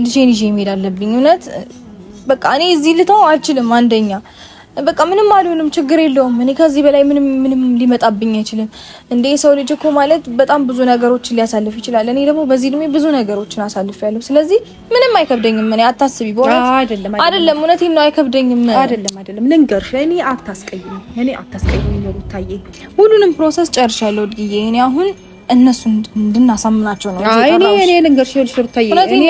ልጄን ይዤ መሄድ አለብኝ እውነት በቃ እኔ እዚህ ልተው አልችልም አንደኛ በቃ ምንም አልሆንም ችግር የለውም እኔ ከዚህ በላይ ምንም ሊመጣብኝ አይችልም እንዴ ሰው ልጅ እኮ ማለት በጣም ብዙ ነገሮችን ሊያሳልፍ ይችላል እኔ ደግሞ በዚህ እድሜ ብዙ ነገሮችን አሳልፌያለሁ ስለዚህ ምንም አይከብደኝም እኔ አታስቢ በእውነት አይደለም እውነቴን ነው አይከብደኝም አይደለም ልንገርሽ እኔ አታስቀይሚ ነው ታዬ ሁሉንም ፕሮሰስ ጨርሻለሁ ድዬ እኔ አሁን እነሱን እንድናሳምናቸው ነው እኔ ልንገርሽ ታዬ እኔ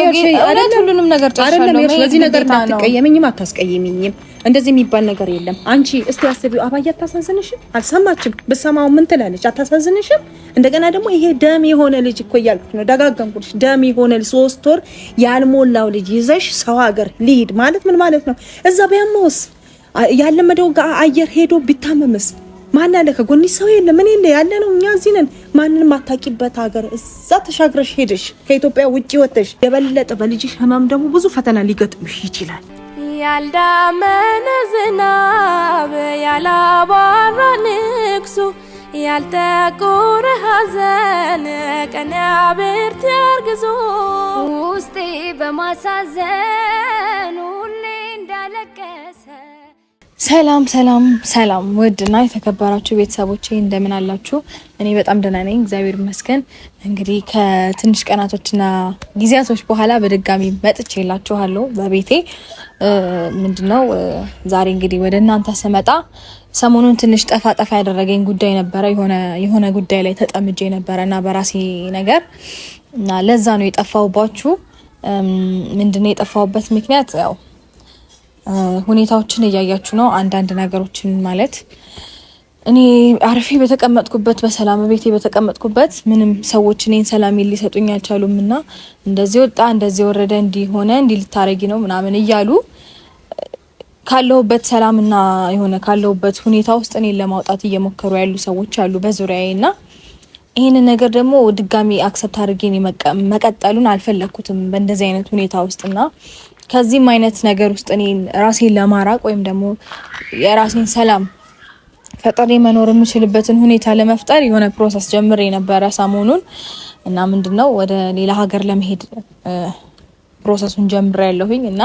ሁሉንም ነገር ጨርሻለሁ በዚህ ነገር አትቀየመኝም አታስቀይሚኝም እንደዚህ የሚባል ነገር የለም አንቺ እስቲ አስቢው አባዬ አታሳዝንሽም አልሰማችም በሰማው ምን ትላለች አታሳዝንሽም እንደገና ደግሞ ይሄ ደም የሆነ ልጅ እኮ ያልኩት ነው ደጋገምኩልሽ ደም የሆነ 3 ወር ያልሞላው ልጅ ይዘሽ ሰው ሀገር ሊሄድ ማለት ምን ማለት ነው እዛ ቢያመውስ ያለመደው አየር ሄዶ ቢታመምስ ማን አለ ከጎንሽ ሰው የለም ምን የለ ያለ ነው እኛ እዚህ ነን ማንንም አታቂበት ሀገር እዛ ተሻግረሽ ሄደሽ ከኢትዮጵያ ውጪ ወጥተሽ የበለጠ በልጅሽ ህመም ደግሞ ብዙ ፈተና ሊገጥምሽ ይችላል ያልዳመነ ዝናብ ያላባራ ንክሱ ያልተቆረ ሐዘን ቀን ያብርት ያርግዞ ውስጤ በማሳዘን ሁሌ እንዳለቀሰ ሰላም ውድና የተከበራችሁ ቤተሰቦቼ እንደምን አላችሁ እኔ በጣም ደህና ነኝ እግዚአብሔር ይመስገን እንግዲህ ከትንሽ ቀናቶችና ጊዜያቶች በኋላ በድጋሚ መጥቼላችኋለሁ በቤቴ ምንድነው ዛሬ እንግዲህ ወደ እናንተ ስመጣ ሰሞኑን ትንሽ ጠፋ ያደረገኝ ጉዳይ ነበረ የሆነ ጉዳይ ላይ ተጠምጄ ነበርና በራሴ ነገር እና ለዛ ነው የጠፋውባችሁ ምንድነው የጠፋውበት ምክንያት ያው ሁኔታዎችን እያያችሁ ነው አንዳንድ ነገሮችን ማለት እኔ አርፌ በተቀመጥኩበት በሰላም ቤቴ በተቀመጥኩበት ምንም ሰዎች እኔን ሰላም ሊሰጡኝ አልቻሉምና እንደዚህ ወጣ እንደዚህ ወረደ እንዲሆነ እንዲልታረጊ ነው ምናምን እያሉ ካለውበት ሰላምና የሆነ ካለውበት ሁኔታ ውስጥ እኔን ለማውጣት እየሞከሩ ያሉ ሰዎች አሉ በዙሪያዬና ይሄን ነገር ደግሞ ድጋሚ አክሰፕት አድርጌ መቀጠሉን አልፈለኩትም በእንደዚህ አይነት ሁኔታ ውስጥና ከዚህም አይነት ነገር ውስጥ እኔ ራሴን ለማራቅ ወይም ደግሞ የራሴን ሰላም ፈጣሪ መኖር የምችልበትን ሁኔታ ለመፍጠር የሆነ ፕሮሰስ ጀምሬ ነበር ሰሞኑን እና ምንድነው ወደ ሌላ ሀገር ለመሄድ ፕሮሰሱን ጀምሬያለሁኝ እና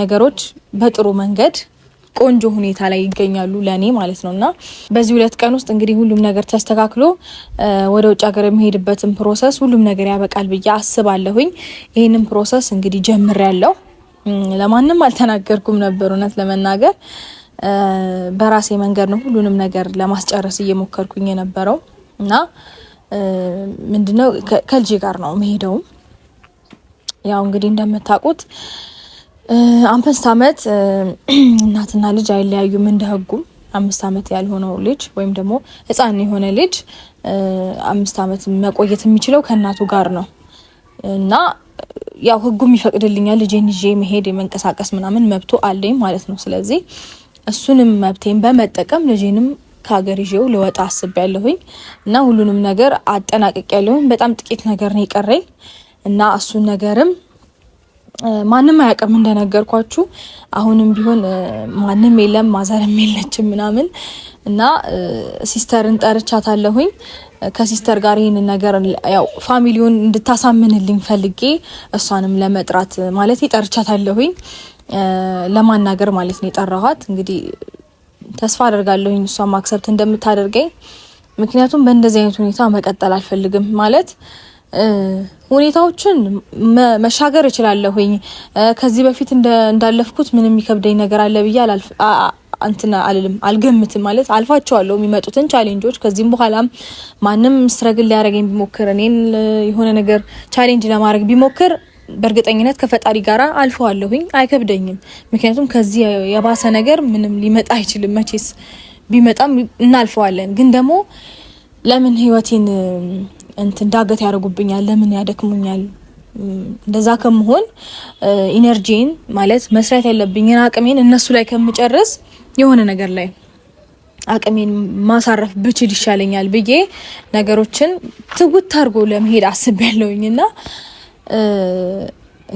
ነገሮች በጥሩ መንገድ ቆንጆ ሁኔታ ላይ ይገኛሉ ለኔ ማለት ነውና በዚህ 2 ቀን ውስጥ እንግዲህ ሁሉም ነገር ተስተካክሎ ወደ ውጭ ሀገር የምሄድበትን ፕሮሰስ ሁሉም ነገር ያበቃል ብዬ አስባለሁኝ ይሄንን ፕሮሰስ እንግዲህ ጀምሬያለሁ ለማንም አልተናገርኩም ነበር እውነት ለመናገር በራሴ መንገድ ነው ሁሉንም ነገር ለማስጨረስ እየሞከርኩኝ የነበረው እና ምንድነው ከልጄ ጋር ነው መሄደው ያው እንግዲህ እንደምታውቁት 5 አመት እናትና ልጅ አይለያዩም እንደህጉም 5 አመት ያልሆነው ልጅ ወይም ደግሞ ህፃን የሆነ ልጅ 5 አመት መቆየት የሚችለው ከእናቱ ጋር ነው እና ያው ህጉም ይፈቅድልኛል ልጄን ይዤ መሄድ የመንቀሳቀስ ምናምን መብቱ አለኝ ማለት ነው ስለዚህ እሱንም መብቴን በመጠቀም ልጄንም ከሀገር ይዤው ልወጣ አስቤያለሁኝ እና ሁሉንም ነገር አጠናቅቄያለሁኝ በጣም ጥቂት ነገር ነው የቀረኝ እና እሱን ነገርም ማንንም አያውቅም እንደነገርኳችሁ አሁንም ቢሆን ማንንም የለም ማዘርም የለችም ምናምን እና ሲስተርን ጠርቻታለሁኝ ከሲስተር ጋር ይሄን ነገር ያው ፋሚሊውን እንድታሳምንልኝ ፈልጌ እሷንም ለመጥራት ማለት ይጠርቻታለሁኝ ለማናገር ማለት ነው የጠራኋት እንግዲህ ተስፋ አደርጋለሁኝ እሷም አክሰፕት እንደምታደርገኝ ምክንያቱም በእንደዚህ አይነት ሁኔታ መቀጠል አልፈልግም ማለት ሁኔታዎችን መሻገር እችላለሁኝ ከዚህ በፊት እንዳለፍኩት ምንም ይከብደኝ ነገር አለ ብዬ አልገምትም ማለት አልፋቸዋለሁ የሚመጡትን ቻሌንጆች ከዚህም በኋላም ማንም ስትረግል ሊያረገኝ ቢሞክር እኔን የሆነ ነገር ቻሌንጅ ለማድረግ ቢሞክር በእርግጠኝነት ከፈጣሪ ጋራ አልፈዋለሁኝ አይከብደኝም ምክንያቱም ከዚህ የባሰ ነገር ምንም ሊመጣ አይችልም መቼስ ቢመጣም እናልፈዋለን ግን ደግሞ ለምን ህይወቴን ዳገት ያደርጉብኛል ለምን ያደክሙኛል እንደዛ ከመሆን ኢነርጂን ማለት መስራት ያለብኝን አቅሜን እነሱ ላይ ከምጨርስ የሆነ ነገር ላይ አቅሜን ማሳረፍ ብችል ይሻለኛል ብዬ ነገሮችን ትውት አድርጎ ለመሄድ አስቤያለሁኝና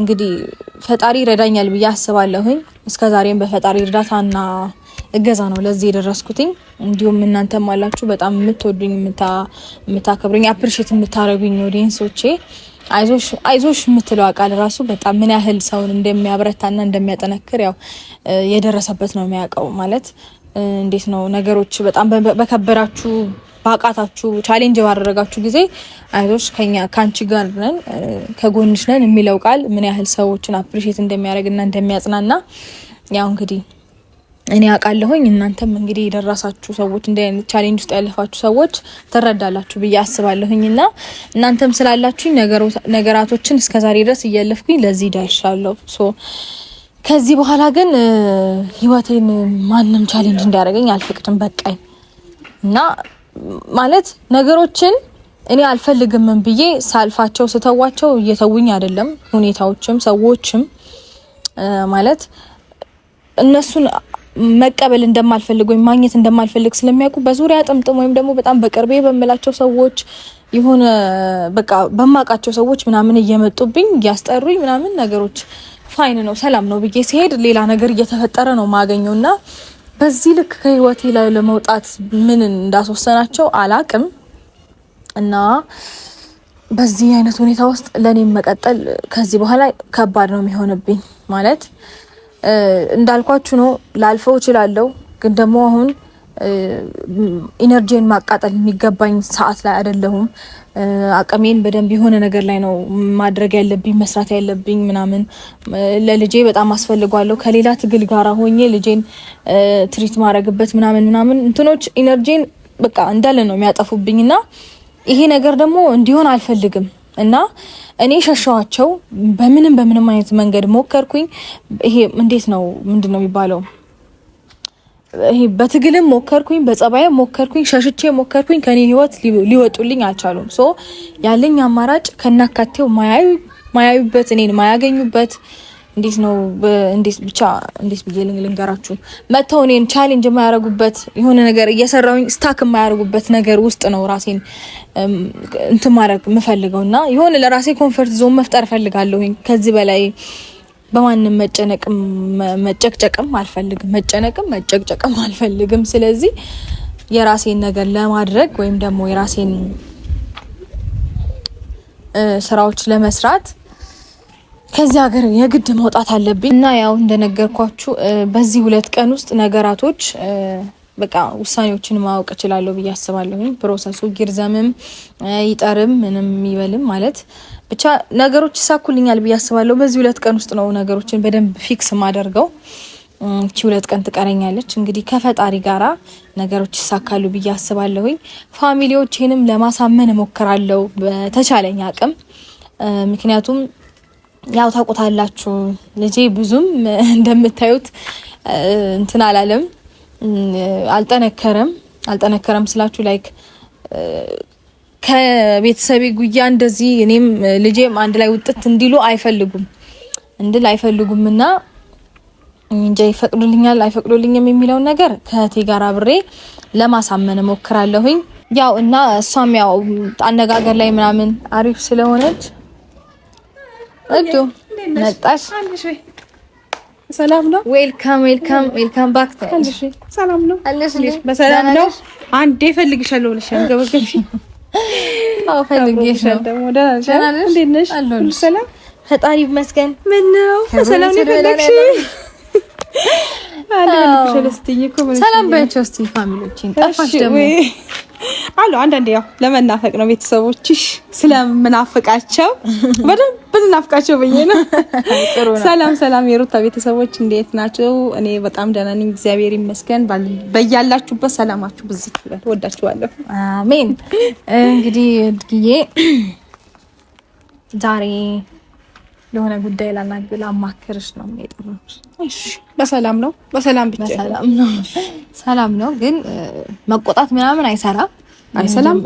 እንግዲህ ፈጣሪ ይረዳኛል ብዬ አስባለሁኝ እስከዛሬም በፈጣሪ እርዳታና እገዛ ነው ለዚህ የደረስኩትኝ እንዲሁም እናንተም አላችሁ በጣም የምትወዱኝ የምታከብሩኝ አፕሪሺየት የምታረጉኝ ኦዲየንሶቼ አይዞሽ የምትለው ቃል ራሱ በጣም ምን ያህል ሰውን እንደሚያበረታና እንደሚያጠነክር ያው የደረሰበት ነው የሚያውቀው። ማለት እንዴት ነው ነገሮች በጣም በከበራችሁ ባቃታችሁ ቻሌንጅ ባደረጋችሁ ጊዜ አይዞሽ ካንቺ ጋር ነን ከጎንሽ ነን የሚለው ቃል ምን ያህል ሰዎችን አፕሪሺየት እንደሚያደርግና እንደሚያጽናና ያው እንግዲህ እኔ አውቃለሁኝ። እናንተም እንግዲህ የደረሳችሁ ሰዎች እንደ ቻሌንጅ ውስጥ ያለፋችሁ ሰዎች ትረዳላችሁ ብዬ አስባለሁኝና እናንተም ስላላችሁኝ ነገራቶችን እስከዛሬ ድረስ እያለፍኩኝ ለዚህ ደርሻለሁ። ከዚህ በኋላ ግን ህይወቴን ማንም ቻሌንጅ እንዲያደርገኝ አልፈቅድም። በቃኝ እና ማለት ነገሮችን እኔ አልፈልግም ብዬ ሳልፋቸው ስተዋቸው እየተውኝ አይደለም። ሁኔታዎችም ሰዎችም ማለት እነሱን መቀበል እንደማልፈልግ ወይ ማግኘት እንደማልፈልግ ስለሚያውቁ በዙሪያ ጥምጥም ወይም ደግሞ በጣም በቅርቤ በመላቸው ሰዎች ይሁን በቃ በማቃቸው ሰዎች ምናምን እየመጡብኝ እያስጠሩኝ ምናምን ነገሮች ፋይን ነው ሰላም ነው ብዬ ሲሄድ ሌላ ነገር እየተፈጠረ ነው ማገኘውና በዚህ ልክ ከህይወቴ ላይ ለመውጣት ምን እንዳስወሰናቸው አላቅም እና በዚህ አይነት ሁኔታ ውስጥ ለኔ መቀጠል ከዚህ በኋላ ከባድ ነው የሚሆንብኝ። ማለት እንዳልኳችሁ ነው ላልፈው እችላለሁ፣ ግን ደግሞ አሁን ኢነርጂን ማቃጠል የሚገባኝ ሰዓት ላይ አይደለሁም። አቅሜን በደንብ የሆነ ነገር ላይ ነው ማድረግ ያለብኝ መስራት ያለብኝ ምናምን ለልጄ በጣም አስፈልጓለሁ። ከሌላ ትግል ጋራ ሆኜ ልጄን ትሪት ማድረግበት ምናምን እንትኖች ኢነርጂን በቃ እንዳለ ነው የሚያጠፉብኝና ይሄ ነገር ደግሞ እንዲሆን አልፈልግም እና እኔ ሸሻዋቸው በምንም አይነት መንገድ ሞከርኩኝ። ይሄ እንዴት ነው ምንድነው የሚባለው? ይሄ በትግልም ሞከርኩኝ፣ በጸባይም ሞከርኩኝ፣ ሸሽቼ ሞከርኩኝ። ከኔ ህይወት ሊወጡልኝ አልቻሉም። ያለኝ አማራጭ ከናካቴው ማያዩበት እኔን ማያገኙበት እንዴት ነው እንዴት ብዬ ልንገራችሁ መተው እኔን ቻሌንጅ የማያረጉበት የሆነ ነገር እየሰራውኝ ስታክ የማያረጉበት ነገር ውስጥ ነው ራሴን እንትን ማድረግ የምፈልገውና የሆነ ለራሴ ኮንፈርት ዞን መፍጠር ፈልጋለሁኝ። ከዚህ በላይ በማንም መጨቅጨቅም አልፈልግም። ስለዚህ የራሴን ነገር ለማድረግ ወይም ደግሞ የራሴን ስራዎች ለመስራት ከዚህ ሀገር የግድ መውጣት አለብኝ እና ያው እንደነገርኳችሁ በዚህ 2 ቀን ውስጥ ነገራቶች በቃ ውሳኔዎችን ማወቅ እችላለሁ ብዬ አስባለሁ። ፕሮሰሱ ይርዘምም ይጠርም ምንም ይበልም ማለት ብቻ ነገሮች ይሳኩልኛል ብዬ አስባለሁ። በዚህ 2 ቀን ውስጥ ነው ነገሮችን በደንብ ፊክስ ማደርገው። 2 ቀን ትቀረኛለች እንግዲህ ከፈጣሪ ጋራ ነገሮች ይሳካሉ ብዬ አስባለሁ። ፋሚሊዎቼንም ለማሳመን እሞክራለሁ በተቻለኝ አቅም። ምክንያቱም ያው ታውቁታላችሁ ልጄ ብዙም እንደምታዩት እንትን አላለም፣ አልጠነከረም ስላችሁ ላይክ ከቤተሰቤ ጉያ እንደዚህ እኔም ልጄም አንድ ላይ ውጥት እንዲሉ አይፈልጉምና እንጂ ይፈቅዱልኛል አይፈቅዱልኝም የሚለው ነገር ከእቴ ጋር አብሬ ለማሳመን እሞክራለሁኝ። ያው እና እሷም ያው አነጋገር ላይ ምናምን አሪፍ ስለሆነች እዱ መጣሽ። ሰላም ነው። ዌልካም ባክ። ሰላም ነው አለሽ? በሰላም ነው። አንዴ ፈልግሻለሁ ብለሽ አንገበገብሽ። አዎ ፈልግሽ ነው። እንዴት ነሽ? ሰላም ፈጣሪ ይመስገን። ምን ነው በሰላም ነው የፈለግሽ? ሰላም ባያቸው እስቲ ፋሚሊዎችን ጠፋሽ ደግሞ አሉ። አንዳንዴ ያው ለመናፈቅ ነው ቤተሰቦችሽ ስለምናፍቃቸው በደንብ እናፍቃቸው ብዬ ነው። ሰላም የሩታ ቤተሰቦች እንዴት ናቸው? እኔ በጣም ደህና ነኝ እግዚአብሔር ይመስገን። በያላችሁበት ሰላማችሁ ብዝት ይበል። ወዳችኋለሁ። አሜን። እንግዲህ እድግዬ ዛሬ ለሆነ ጉዳይ ላማክርሽ ነው የጠራሁሽ። እሺ በሰላም ነው? በሰላም ብቻ ሰላም ነው፣ ግን መቆጣት ምናምን አይሰራም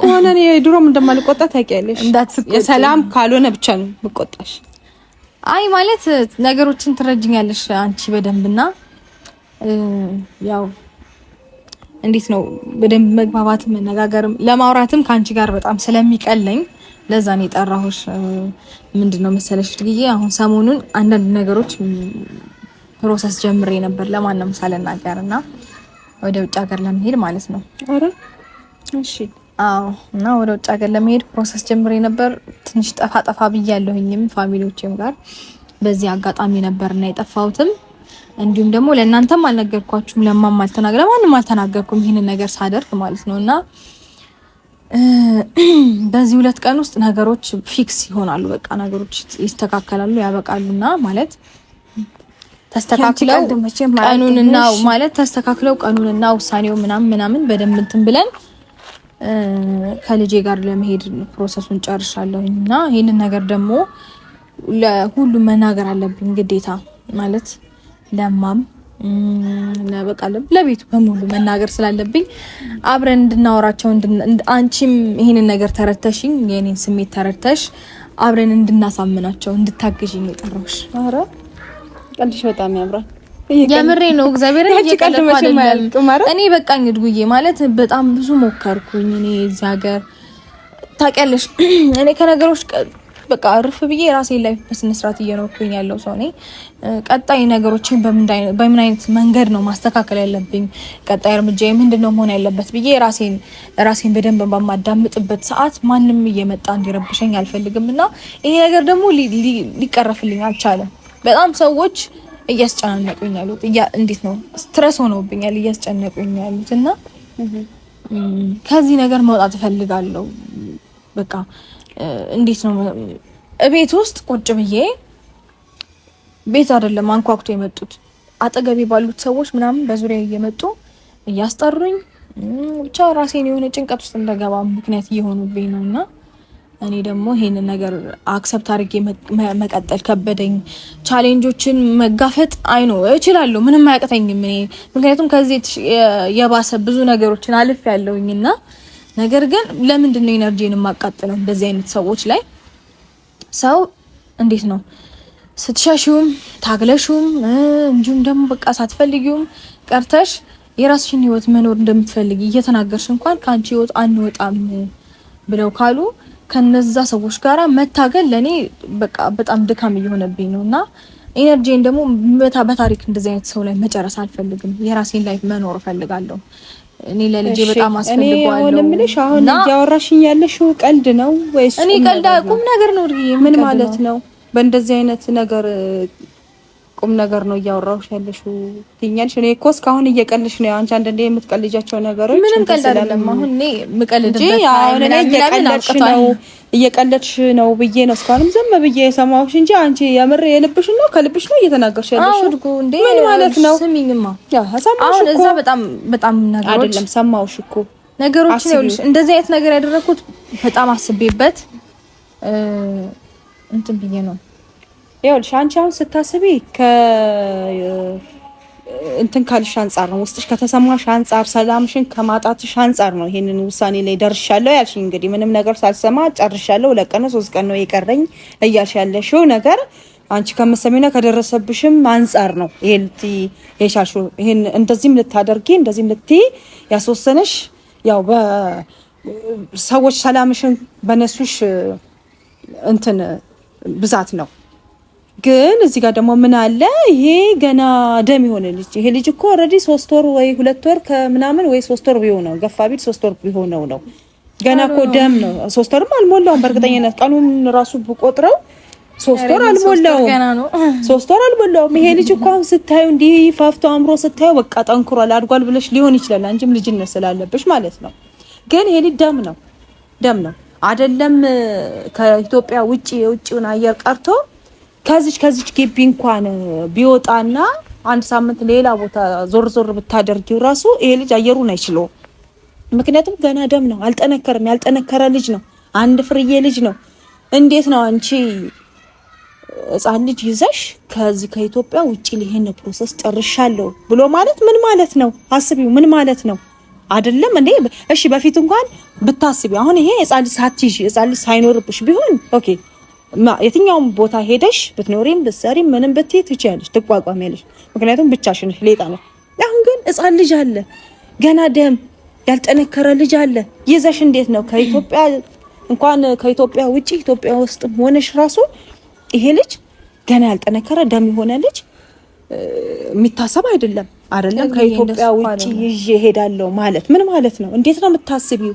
ከሆነ እኔ ድሮም እንደማልቆጣ ታውቂያለሽ። የሰላም ካልሆነ ብቻ ነው መቆጣሽ። አይ ማለት ነገሮችን ትረጅኛለሽ አንቺ በደንብና ያው እንዴት ነው በደንብ መግባባትም መነጋገርም ለማውራትም ካንቺ ጋር በጣም ስለሚቀለኝ ለዛ ነው የጠራሁሽ። ምንድነው መሰለሽ እድግዬ አሁን ሰሞኑን አንዳንድ ነገሮች ፕሮሰስ ጀምሬ ነበር ለማንም ሳልናገርና ወደ ውጭ ሀገር ለመሄድ ማለት ነው። አረ እሺ አዎ እና ወደ ውጭ ሀገር ለመሄድ ፕሮሰስ ጀምሬ ነበር። ትንሽ ጠፋ ብያለሁኝም ፋሚሊዎቼም ጋር በዚህ አጋጣሚ ነበርና የጠፋሁትም። እንዲሁም ደግሞ ለእናንተም አልነገርኳችሁም፣ ለማንም አልተናገርኩም ይሄንን ነገር ሳደርግ ማለት ነውና በዚህ 2 ቀን ውስጥ ነገሮች ፊክስ ይሆናሉ። በቃ ነገሮች ይስተካከላሉ፣ ያበቃሉና ማለት ተስተካክለው ቀኑንና ውሳኔው ምናምን በደንብ እንትን ብለን ከልጄ ጋር ለመሄድ ፕሮሰሱን ጨርሻለሁና ይሄንን ነገር ደግሞ ለሁሉም መናገር አለብኝ ግዴታ ማለት ለማም ለቤቱ በሙሉ መናገር ስላለብኝ አብረን እንድናወራቸው አንቺም ይሄንን ነገር ተረድተሽኝ የኔን ስሜት ተረድተሽ አብረን እንድናሳምናቸው እንድታግዥኝ የጠራሁሽ። አረ ቀልሽ በጣም ያምራል። የምሬ ነው እግዚአብሔር እየቀለድኩ አይደለም። እኔ በቃኝ እድጉዬ ማለት በጣም ብዙ ሞከርኩኝ። እኔ እዚህ ሀገር ታውቂያለሽ እኔ ከነገሮች በቃ አርፍ ብዬ ራሴን ላይፍ በስነ ስርዓት እየኖርኩኝ ያለው ሰው ነኝ። ቀጣይ ነገሮችን በምን አይነት መንገድ ነው ማስተካከል ያለብኝ፣ ቀጣይ እርምጃ ምንድነው መሆን ያለበት ብዬ ራሴን በደንብ በማዳምጥበት ሰዓት ማንም እየመጣ እንዲረብሸኝ አልፈልግምና ይሄ ነገር ደግሞ ሊቀረፍልኝ አልቻለም። በጣም ሰዎች እያስጨናነቁኝ ያሉት እንዴት ነው ስትረስ ሆነውብኛል እያስጨነቁኝ ያሉትና ከዚህ ነገር መውጣት እፈልጋለሁ። በቃ እንዴት ነው እቤት ውስጥ ቁጭ ብዬ ቤት አይደለም አንኳኩቶ የመጡት አጠገቤ ባሉት ሰዎች ምናምን በዙሪያ እየመጡ እያስጠሩኝ ብቻ ራሴን የሆነ ጭንቀት ውስጥ እንደገባ ምክንያት እየሆኑብኝ ነውና እኔ ደግሞ ይሄንን ነገር አክሰፕት አድርጌ መቀጠል ከበደኝ። ቻሌንጆችን መጋፈጥ እችላለሁ፣ ምንም አያቅተኝም እኔ ምክንያቱም ከዚህ የባሰ ብዙ ነገሮችን አልፍ ያለውኝና ነገር ግን ለምንድን ነው ኢነርጂን የማቃጥለው እንደዚህ አይነት ሰዎች ላይ? ሰው እንዴት ነው ስትሻሹም ታግለሹም እንጂም ደግሞ በቃ ሳትፈልጊውም ቀርተሽ የራስሽን ህይወት መኖር እንደምትፈልጊ እየተናገርሽ እንኳን ካንቺ ህይወት አንወጣም ብለው ካሉ ከነዛ ሰዎች ጋራ መታገል ለኔ በቃ በጣም ድካም እየሆነብኝ ነውና ኢነርጂን ደግሞ በታሪክ እንደዚህ አይነት ሰው ላይ መጨረስ አልፈልግም። የራሴን ላይፍ መኖር ፈልጋለሁ። እኔ ለልጄ በጣም አስፈልጋለሁ። እኔ ምንሽ አሁን ያወራሽኝ ያለሽው ቀልድ ነው ወይስ? እኔ ቀልድ ቁም ነገር ነው። ምን ማለት ነው? በእንደዚህ አይነት ነገር ቁም ነገር ነው እያወራሁሽ ያለሽው ትኛልሽ? እኔ እኮ እስካሁን እየቀልሽ ነው። አንቺ አንዴ የምትቀልጃቸው ነገሮች ምንም ቀልድ አይደለም። አሁን እኔ ምቀልድበት እየቀለድሽ ነው ብዬ ነው እስካሁንም ዝም ብዬ የሰማሁሽ እንጂ አንቺ የምር የልብሽ ነው ከልብሽ ነው እየተናገርሽ ያለሽው። ምን ማለት ነው? ስሚኝማ አሁን እዛ በጣም ነገሮች አይደለም ሰማሁሽ እኮ ነገሮችን ይኸውልሽ፣ እንደዚህ አይነት ነገር ያደረኩት በጣም አስቤበት እንትን ብዬ ነው። ይኸውልሽ አንቺ አሁን ስታስቢ እንትን ካልሽ አንፃር ነው፣ ውስጥሽ ከተሰማሽ አንፃር፣ ሰላምሽን ከማጣትሽ አንፃር ነው ይሄንን ውሳኔ ላይ ደርሻለሁ ያልሽ። እንግዲህ ምንም ነገር ሳልሰማ ጨርሻለሁ፣ 2 ቀን 3 ቀን ነው የቀረኝ እያልሽ ያለሽው ነገር አንቺ ከመሰሚና ከደረሰብሽም አንፃር ነው ይሄልሻልሽው። ይሄን እንደዚህም ልታደርጊ እንደዚህም ልትይ ያስወሰነሽ ያው በሰዎች ሰላምሽን በነሱሽ እንትን ብዛት ነው። ግን እዚህ ጋር ደግሞ ምን አለ ይሄ ገና ደም የሆነ ልጅ ይሄ ልጅ እኮ ኦሬዲ 3 ወር ወይ 2 ወር ከምናምን ወይ 3 ወር ቢሆነው ገፋ ቢል 3 ወር ቢሆነው ነው ገና እኮ ደም ነው። 3 ወርም አልሞላውም በእርግጠኝነት ቀኑን ራሱ ብቆጥረው 3 ወር አልሞላውም። 3 ወር አልሞላውም። ይሄ ልጅ እኮ አሁን ስታዩ እንዲህ ፋፍቶ አምሮ ስታዩ በቃ ጠንክሯል አድጓል ብለሽ ሊሆን ይችላል አንቺም ልጅነት ስላለብሽ ማለት ነው። ግን ይሄ ልጅ ደም ነው አይደለም ከኢትዮጵያ ውጪ የውጪውን አየር ቀርቶ ከዚች ግቢ እንኳን ቢወጣና 1 ሳምንት ሌላ ቦታ ዞር ብታደርጊው ራሱ ይሄ ልጅ አየሩን አይችለውም። ምክንያቱም ገና ደም ነው፣ አልጠነከረም። ያልጠነከረ ልጅ ነው፣ አንድ ፍርዬ ልጅ ነው። እንዴት ነው አንቺ ሕፃን ልጅ ይዘሽ ከዚህ ከኢትዮጵያ ውጪ ለይሄን ፕሮሰስ ጨርሻለሁ ብሎ ማለት ምን ማለት ነው? አስቢው፣ ምን ማለት ነው? አይደለም እንዴ? እሺ በፊት እንኳን ብታስቢ አሁን ይሄ ሕፃን ልጅ ሳትይዥ ሕፃን ልጅ ሳይኖርብሽ ቢሆን ኦኬ የትኛውም ቦታ ሄደሽ ብትኖሪም ብትሰሪም ምንም ብትይ ትችያለሽ፣ ትቋቋሚያለሽ። ምክንያቱም ብቻሽን ሌጣ ነው። አሁን ግን ሕፃን ልጅ አለ፣ ገና ደም ያልጠነከረ ልጅ አለ። ይዘሽ እንዴት ነው ከኢትዮጵያ እንኳን ከኢትዮጵያ ውጪ ኢትዮጵያ ውስጥ ሆነሽ ራሱ ይሄ ልጅ ገና ያልጠነከረ ደም የሆነ ልጅ የሚታሰብ አይደለም። ከኢትዮጵያ ውጪ ይዤ ሄዳለሁ ማለት ምን ማለት ነው? እንዴት ነው የምታስቢው?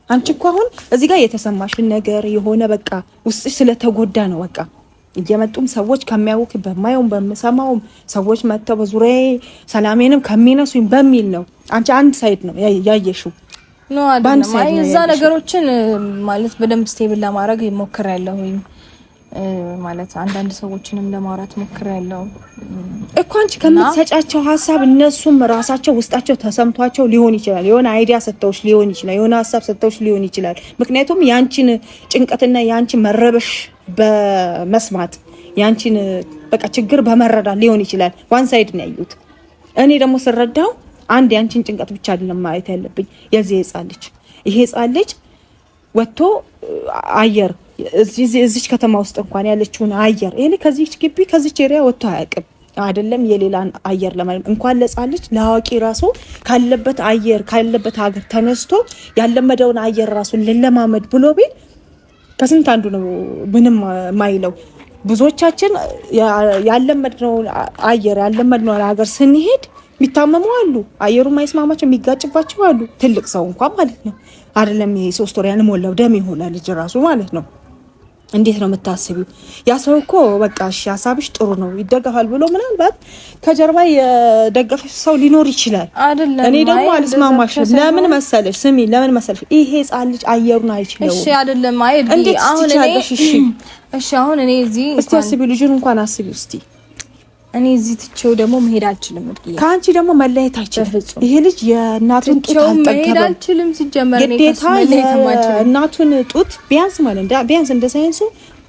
አንቺ እኮ አሁን እዚህ ጋር የተሰማሽን ነገር የሆነ በቃ ውስጥሽ ስለተጎዳ ነው። በቃ እየመጡም ሰዎች ከሚያውክ በማየውም በመሰማውም ሰዎች መጥተው በዙሪያዬ ሰላሜንም ከሚነሱኝ በሚል ነው። አንቺ አንድ ሳይድ ነው ያየሽው ነው አይደለም? አይ እዛ ነገሮችን ማለት በደንብ ስቴብል ለማድረግ ሞክሬያለሁኝ። ማለት አንዳንድ ሰዎችንም ለማውራት ሞክሬያለሁ እኮ አንቺ ከምትሰጫቸው ሀሳብ እነሱም ራሳቸው ውስጣቸው ተሰምቷቸው ሊሆን ይችላል። የሆነ አይዲያ ሰጥተውሽ ሊሆን ይችላል። የሆነ ሀሳብ ሰጥተውሽ ሊሆን ይችላል። ምክንያቱም ያንቺን ጭንቀትና ያንቺን መረበሽ በመስማት ያንቺን በቃ ችግር በመረዳት ሊሆን ይችላል። ዋን ሳይድ ነው ያዩት። እኔ ደግሞ ስረዳው አንድ ያንቺን ጭንቀት ብቻ አይደለም ማየት ያለብኝ። የዚህ ህፃን ልጅ ወጥቶ አየር እዚህ ከተማ ውስጥ እንኳን ያለችውን አየር እኔ ከዚህ ግቢ ከዚህ ኤሪያ ወጥቶ አያውቅም። አይደለም የሌላን አየር ለማለት እንኳን ለህፃን ልጅ ለአዋቂ ራሱ ካለበት አየር ካለበት ሀገር ተነስቶ ያለመደውን አየር ራሱ ለማመድ ብሎ ቢል ከስንት አንዱ ነው ምንም ማይለው። ብዙዎቻችን ያለመድነው አየር ያለመድነው ሀገር ስንሄድ የሚታመሙ አሉ። አየሩ ማይስማማቸው የሚጋጭባቸው አሉ። ትልቅ ሰው እንኳን ማለት ነው አይደለም ይሄ 3 ወር ያልሞላው ደም የሆነ ልጅ ራሱ ማለት ነው። እንዴት ነው የምታስቢው? ያ ሰው እኮ በቃ እሺ ሀሳብሽ ጥሩ ነው ይደገፋል ብሎ ምናልባት ከጀርባ የደገፈሽ ሰው ሊኖር ይችላል። እኔ ደግሞ አልስማማሽም። ለምን መሰለሽ ስሚ፣ ለምን መሰለሽ ይሄ ህፃን ልጅ አየሩን አይችልም። እሺ አይደለም አይዲ አሁን እኔ እዚህ እስቲ አስቢ፣ ልጁን እንኳን አስቢ እስቲ። እኔ እዚህ ትቼው ደግሞ መሄድ አልችልም። ካንቺ ደግሞ መለየት አይችልም። ይሄ ልጅ የእናቱን ጡት አልጠገበም። አልችልም ሲጀመር እኔ እናቱን ጡት ቢያንስ ማለት ቢያንስ እንደ ሳይንሱ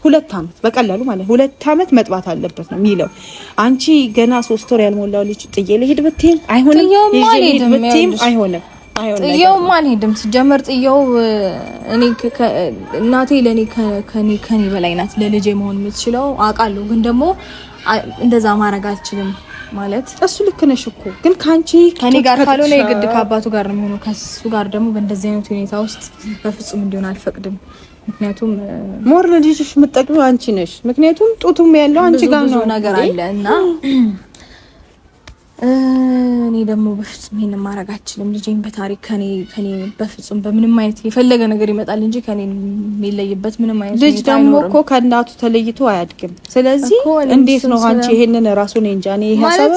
2 ዓመት በቀላሉ ማለት 2 ዓመት መጥባት አለበት ነው የሚለው። አንቺ ገና 3 ወር ያልሞላው ልጅ ጥዬ ልሄድ ብትይ አይሆንም። ይሄድ ብትይም አይሆንም። ጥዬውም አልሄድም። ሲጀመር ጥዬው እኔ እናቴ ለኔ ከኔ በላይ ናት። ለልጄ መሆን የምትችለው አውቃለሁ። ግን ደግሞ እንደዛ ማድረግ አልችልም ማለት እሱ ልክ ነሽ እኮ ግን ከኔ ጋር ካልሆነ የግድ ከአባቱ ጋር ነው የሚሆነው። ከሱ ጋር ደግሞ በእንደዚህ አይነት ሁኔታ ውስጥ በፍጹም እንዲሆን አልፈቅድም። ምክንያቱም ሞር ለልጅሽ የምትጠቅሚው አንቺ ነሽ። ምክንያቱም ጡቱም ያለው አንቺ ጋር ነው ነገር አለና እኔ ደግሞ በፍጹም ይሄን ማድረግ አልችልም። ልጄን በታሪክ ከኔ በፍጹም በምንም አይነት የፈለገ ነገር ይመጣል እንጂ ከኔ የሚለይበት ምንም አይነት ልጅ ደግሞ እኮ ከእናቱ ተለይቶ አያድግም። ስለዚህ እንዴት ነው አንቺ ይሄንን ራሱን እንጃ እኔ ሐሳብ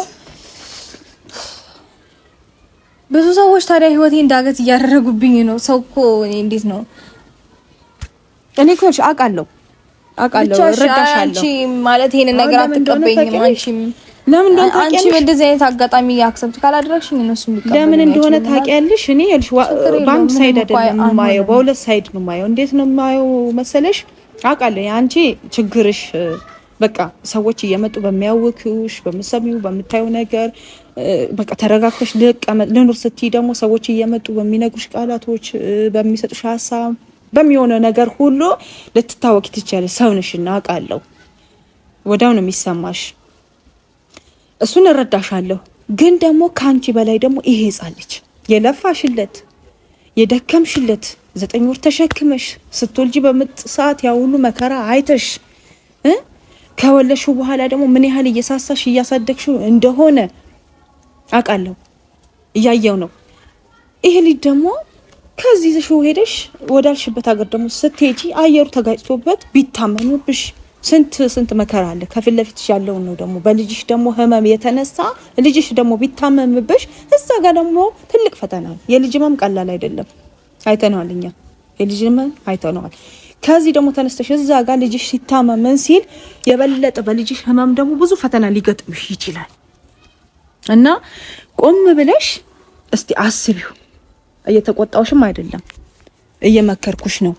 ብዙ ሰዎች ታዲያ ህይወቴ እንዳገት እያደረጉብኝ ነው። ሰው እኮ እንዴት ነው እኔ እኮ አውቃለሁ እረዳሻለሁ። አንቺ ማለት ይሄንን ነገር አትቀበይኝም አንቺም ለምን እንደሆነ ታውቂያለሽ? አንቺ በእንደዚህ አይነት አጋጣሚ አክሰፕት ካላደረግሽኝ እነሱ ሊቀበሉ ለምን እንደሆነ ታውቂያለሽ? እኔ ያልሽ በአንድ ሳይድ አይደለም የማየው፣ በሁለት ሳይድ ነው የማየው። እንዴት ነው የማየው መሰለሽ? አውቃለሁ አንቺ ችግርሽ በቃ ሰዎች እየመጡ በሚያውኩሽ በመሰሚው በምታዩ ነገር በቃ ተረጋግተሽ ልኑር ስትይ ደግሞ ሰዎች እየመጡ በሚነግሩሽ ቃላቶች በሚሰጡሽ ሀሳብ በሚሆነው ነገር ሁሉ ልትታወቂ ትችያለሽ። ሰው ነሽና አውቃለሁ። ወዲያው ነው የሚሰማሽ። እሱን እረዳሻለሁ። ግን ደግሞ ካንቺ በላይ ደግሞ ይሄ ህፃን ልጅ የለፋሽለት የደከምሽለት 9 ወር ተሸክመሽ ስትወልጂ በምጥ ሰዓት ያ ሁሉ መከራ አይተሽ ከወለሹ በኋላ ደግሞ ምን ያህል እየሳሳሽ እያሳደግሽው እንደሆነ አውቃለሁ። እያየው ነው። ይሄ ልጅ ደግሞ ከዚህ ዘሽው ሄደሽ ወዳልሽበት ሀገር ደግሞ ስትሄጂ አየሩ ተጋጭቶበት ቢታመኑብሽ ስንት መከራ አለ። ከፊት ለፊትሽ ያለው ነው ደግሞ በልጅሽ ደግሞ ህመም የተነሳ ልጅሽ ደግሞ ቢታመምብሽ እዛ ጋር ደግሞ ትልቅ ፈተና ነው። የልጅ ህመም ቀላል አይደለም። አይተነዋል፣ እኛ የልጅ ህመም አይተነዋል። ከዚህ ደግሞ ተነስተሽ እዛ ጋር ልጅሽ ሲታመም ሲል የበለጠ በልጅሽ ህመም ደግሞ ብዙ ፈተና ሊገጥምሽ ይችላል። እና ቆም ብለሽ እስቲ አስቢው። እየተቆጣውሽም አይደለም እየመከርኩሽ ነው።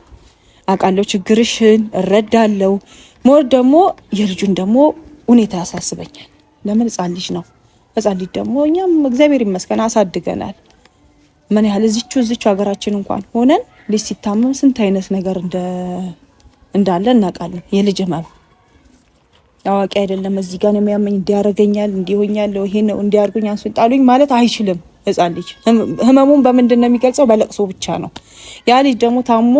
አውቃለሁ ችግርሽን እረዳለሁ። ሞር ደግሞ የልጁን ደግሞ ሁኔታ ያሳስበኛል። ለምን ህፃን ልጅ ነው። ህፃን ልጅ ደግሞ እኛም እግዚአብሔር ይመስገን አሳድገናል። ምን ያህል እዚቹ ሀገራችን እንኳን ሆነን ልጅ ሲታመም ስንት አይነት ነገር እንዳለ እናውቃለን። የልጅ ህመም አዋቂ አይደለም። እዚህ ጋር ነው የሚያመኝ፣ እንዲያረገኛል፣ እንዲሆኛል፣ ይሄ ነው እንዲያርጉኝ አንስጣሉኝ ማለት አይችልም። ህፃን ልጅ ህመሙን በምንድን ነው የሚገልጸው? በለቅሶ ብቻ ነው። ያ ልጅ ደግሞ ታሞ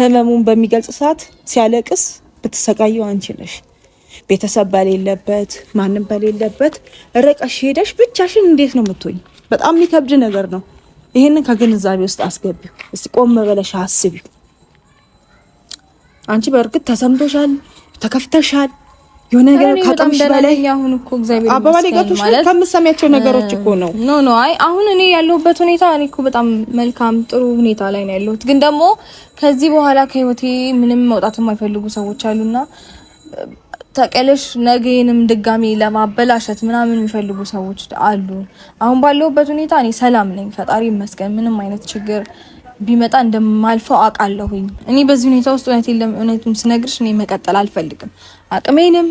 ህመሙን በሚገልጽ ሰዓት ሲያለቅስ ብትሰቃየው አንቺ ነሽ። ቤተሰብ በሌለበት ማንም በሌለበት ርቀሽ ሄደሽ ብቻሽን እንዴት ነው የምትሆኝ? በጣም የሚከብድ ነገር ነው። ይሄንን ከግንዛቤ ውስጥ አስገቢው። እስቲ ቆም በለሽ አስቢው። አንቺ በእርግጥ ተሰምቶሻል፣ ተከፍተሻል። የሆነ ነገር ካጣምሽ በላይ አሁን እኮ እግዚአብሔር አባባሌ ጋቶሽ ከምትሰሚያቸው ነገሮች እኮ ነው። ኖ አይ አሁን እኔ ያለሁበት ሁኔታ እኔ እኮ በጣም መልካም ጥሩ ሁኔታ ላይ ነው ያለሁት። ግን ደግሞ ከዚህ በኋላ ከህይወቴ ምንም መውጣት የማይፈልጉ ሰዎች አሉና ተቀለሽ ነገንም ድጋሚ ለማበላሸት ምናምን የሚፈልጉ ሰዎች አሉ። አሁን ባለሁበት ሁኔታ እኔ ሰላም ነኝ፣ ፈጣሪ ይመስገን። ምንም አይነት ችግር ቢመጣ እንደማልፈው አውቃለሁኝ። እኔ በዚህ ሁኔታ ውስጥ እውነቱን ስነግርሽ እኔ መቀጠል አልፈልግም። አቅሜንም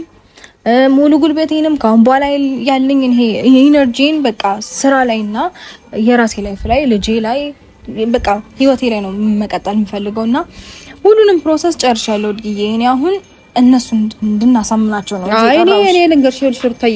ሙሉ ጉልበቴንም ካሁን በኋላ ያለኝ ይሄ ኢነርጂን በቃ ስራ ላይና የራሴ ላይፍ ላይ ልጄ ላይ በቃ ህይወቴ ላይ ነው መቀጠል የምፈልገውና ሁሉንም ፕሮሰስ ጨርሻለሁ። ድግዬ እኔ አሁን እነሱን እንድናሳምናቸው ነው። እኔ ልንገርሽ ልሽርታዬ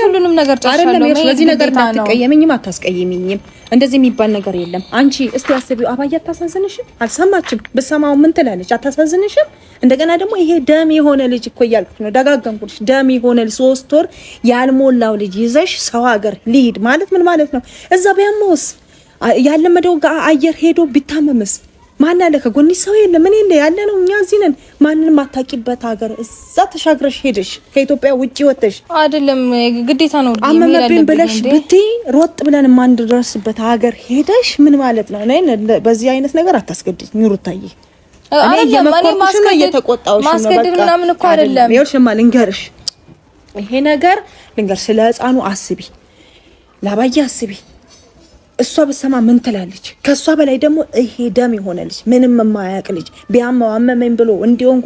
ሁሉንም ነገር ጨርሻለሁ። በዚህ ነገር አትቀየሚኝም፣ አታስቀይሚኝም። እንደዚህ የሚባል ነገር የለም። አንቺ እስቲ አስቢው። አባዬ አታሳዝንሽም? አልሰማችም? ብትሰማው ምን ትላለች? አታሳዝንሽም? እንደገና ደግሞ ይሄ ደም የሆነ ልጅ እኮ እያልኩሽ ነው፣ ደጋገምኩልሽ። ደም የሆነ 3 ወር ያልሞላው ልጅ ይዘሽ ሰው ሀገር ሊሄድ ማለት ምን ማለት ነው? እዛ ቢያመውስ ያለመደው አየር ሄዶ ቢታመምስ ማን አለ? ከጎንሽ ሰው የለ ምን የለ ያለ ነው። እኛ እዚህ ነን። ማንንም አታውቂበት ሀገር እዛ ተሻግረሽ ሄደሽ ከኢትዮጵያ ውጪ ወጥተሽ አይደለም ግዴታ ነው አመመብኝ ብለሽ ብትይ ሮጥ ብለን ማንደርስበት ሀገር ሄደሽ ምን ማለት ነው? እኔ በዚህ አይነት ነገር አታስገድኝ ኑሩታዬ። እኔ የመቆርኩሽ ነው እየተቆጣሁሽ ነው። ማስገድድ ምናምን እኮ አይደለም። ይኸውልሽማ ልንገርሽ፣ ይሄ ነገር ልንገርሽ፣ ስለ ህፃኑ አስቢ፣ ላባዬ አስቢ። እሷ በሰማ ምን ትላለች? ከሷ በላይ ደግሞ ይሄ ደም የሆነ ልጅ ምንም የማያውቅ ልጅ ቢያማው አመመኝ ብሎ እንዲሆንኩ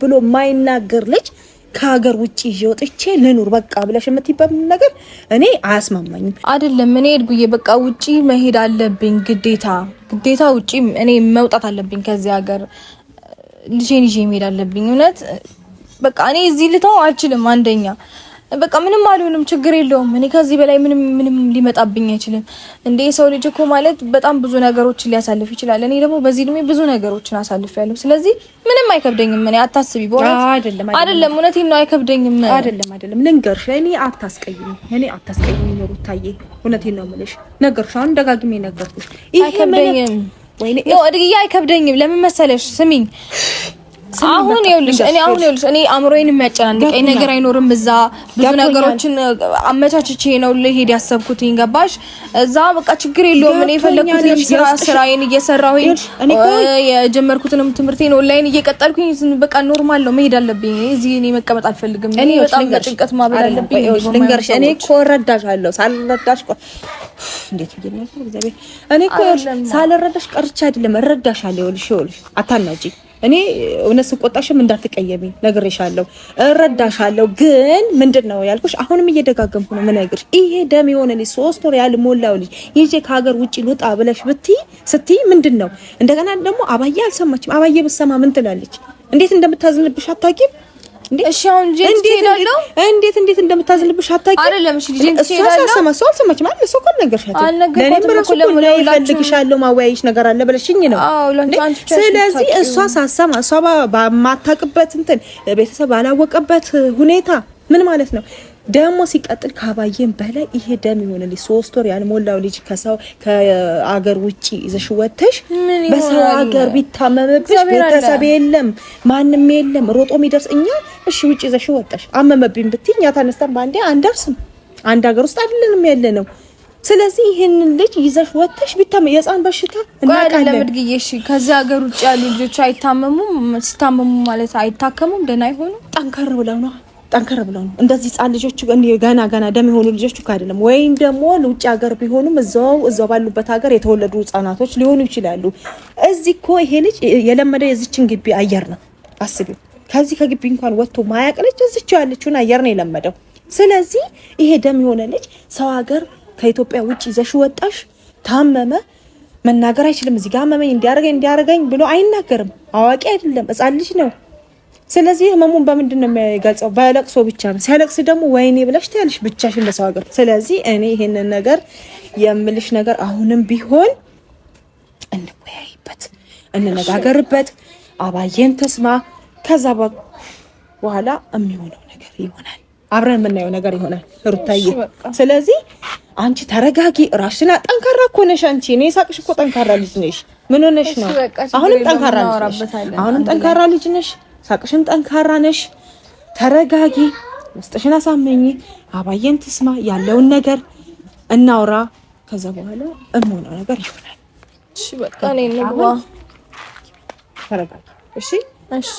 ብሎ የማይናገር ልጅ ከሀገር ውጪ ይዤ ወጥቼ ልኑር በቃ ብለሽ የምትይበት ነገር እኔ አያስማማኝም። አይደለም እኔ እድጉዬ በቃ ውጪ መሄድ አለብኝ ግዴታ ውጪ እኔ መውጣት አለብኝ ከዚህ ሀገር ልጄን ይዤ መሄድ አለብኝ። እውነት በቃ እኔ እዚህ ልተው አልችልም። አንደኛ በቃ ምንም አልሆንም፣ ችግር የለውም። እኔ ከዚህ በላይ ምንም ሊመጣብኝ አይችልም። እንደ ሰው ልጅ እኮ ማለት በጣም ብዙ ነገሮችን ሊያሳልፍ ይችላል። እኔ ደግሞ በዚህ እድሜ ብዙ ነገሮችን አሳልፌያለሁ። ስለዚህ ምንም አይከብደኝም። እኔ አታስቢ በእውነት አይደለም፣ እውነቴን ነው አይከብደኝም። አይደለም ልንገርሽ፣ እኔ አታስቀይሚ ኑሩታዬ፣ እውነቴን ነው የምልሽ። ነገርሽ አሁን ደጋግሜ ነገርኩሽ። አይከብደኝም ነው እድግዬ፣ አይከብደኝም። ለምን መሰለሽ ስሚኝ አሁን ይኸውልሽ እኔ አእምሮዬን የሚያጨናንቀኝ ነገር አይኖርም። እዛ ብዙ ነገሮችን አመቻችቼ ነው ልሄድ ያሰብኩት። ገባሽ? እዛ በቃ ችግር የለውም። እኔ የፈለኩትን ስራዬን እየሰራሁኝ የጀመርኩትንም ትምህርቴን ኦንላይን እየቀጠልኩኝ በቃ ኖርማል ነው መሄድ አለብኝ። እዚህ እኔ መቀመጥ አልፈልግም። እኔ በጣም ጭንቀት ማበል አለብኝ። ልንገርሽ፣ እኔ እኮ እረዳሻለሁ። ሳልረዳሽ እንዴት ይገኛል እግዚአብሔር። እኔ እኮ ሳልረዳሽ ቀርቻ አይደለም፣ እረዳሻለሁ። ይኸውልሽ አታናጂ። እኔ እውነት ስቆጣሽም እንዳትቀየሚ ነግሬሻለሁ፣ እረዳሻለሁ። ግን ምንድነው ያልኩሽ? አሁንም እየደጋገምኩ ነው የምነግርሽ። ይሄ ደም የሆነ ልጅ 3 ወር ያልሞላው ልጅ ይዤ ከሀገር ውጪ ልውጣ ብለሽ ስትይ ምንድነው? እንደገና ደግሞ አባዬ አልሰማችም። አባዬ ብትሰማ ምን ትላለች? እንዴት እንደምታዝንብሽ አታውቂም? እሺ አሁን ጄንት ትሄዳለሁ። እንዴት እንደምታዝንብሽ አታውቂም? አይደለም እሺ ጄንት ትሄዳለሁ። እሷ አልሰማችም ማለት እሱ እኮ ነገርሻት። ለኔም ብለሽ እኮ እፈልግሻለሁ ማወያይሽ ነገር አለ ብለሽኝ ነው። ስለዚህ እሷ ሳሰማ እሷ በማታውቅበት እንትን ቤተሰብ ባላወቀበት ሁኔታ ምን ማለት ነው? ደግሞ ሲቀጥል ካባዬን በላይ ይሄ ደም የሆነ ልጅ 3 ወር ያልሞላው ልጅ ከአገር ውጪ ይዘሽ ወጥተሽ በሰው ሀገር ቢታመምብሽ ቤተሰብ የለም ማንም የለም ሮጦ የሚደርስ እኛ እሺ ውጪ ይዘሽ ወጥሽ አመመብኝ ብትይ እኛ ተነስተን ባንዴ አንደርስም። አንድ ሀገር ውስጥ አይደለንም ያለነው። ስለዚህ ይሄንን ልጅ ይዘሽ ወጥሽ ቢታመም የህፃን በሽታ እናቃለን። ለምድግዬ እሺ ከዛ ሀገር ውጪ ያሉ ልጆች አይታመሙም? ሲታመሙ ማለት አይታከሙም? ደህና አይሆኑ? ጠንከር ብለው ነው እንደዚህ ህፃን ልጆች ገና ደም የሆኑ ልጆች እኮ አይደለም። ወይም ደግሞ ውጭ ሀገር ቢሆኑም እዛው ባሉበት ሀገር የተወለዱ ህፃናቶች ሊሆኑ ይችላሉ። እዚህ እኮ ይሄ ልጅ የለመደ የዚችን ግቢ አየር ነው። አስቢው፣ ከዚህ ከግቢ እንኳን ወጥቶ ማያቅ ልጅ እዚች ያለችውን አየር ነው የለመደው። ስለዚህ ይሄ ደም የሆነ ልጅ ሰው ሀገር ከኢትዮጵያ ውጭ ይዘሽ ወጣሽ፣ ታመመ፣ መናገር አይችልም። እዚህ ጋር አመመኝ እንዲያረገኝ ብሎ አይናገርም። አዋቂ አይደለም፣ ህፃን ልጅ ነው። ስለዚህ ህመሙን በምንድን ነው የሚገልጸው? በለቅሶ ብቻ ነው። ሲያለቅስ ደግሞ ወይኔ ብለሽ ታያለሽ ብቻሽን በሰው ሀገር። ስለዚህ እኔ ይሄንን ነገር የምልሽ ነገር አሁንም ቢሆን እንወያይበት፣ እንነጋገርበት፣ አባዬን ተስማ። ከዛ በኋላ የሚሆነው ነገር ይሆናል፣ አብረን የምናየው ነገር ይሆናል ሩታዬ። ስለዚህ አንቺ ተረጋጊ። ራስሽን ጠንካራ እኮ ነሽ አንቺ። እኔ ሳቅሽ እኮ ጠንካራ ልጅ ነሽ። ምን ሆነሽ ነው? አሁንም ጠንካራ ልጅ ነሽ። አሁንም ጠንካራ ልጅ ነሽ። ሳቅሽም ጠንካራ ነሽ። ተረጋጊ። ውስጥሽን አሳመኚ። አባዬን ትስማ። ያለውን ነገር እናውራ። ከዛ በኋላ እምሆነው ነገር ይሆናል። እሺ በቃ እኔ እንግባ። ተረጋጊ። እሺ እሺ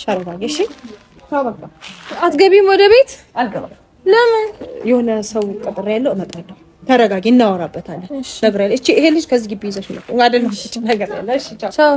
ተረጋጊ። እሺ በቃ አትገቢም ወደ ቤት? አልገባም። ለምን? የሆነ ሰው ቀጥሬ ያለው እመጣለሁ። ተረጋጊ፣ እናወራበታለን። ነግሬያለሁ። ይሄ ልጅ ከዚህ ግቢ ይዘሽ ነው አይደል? ነገር ያለ። እሺ ቻው።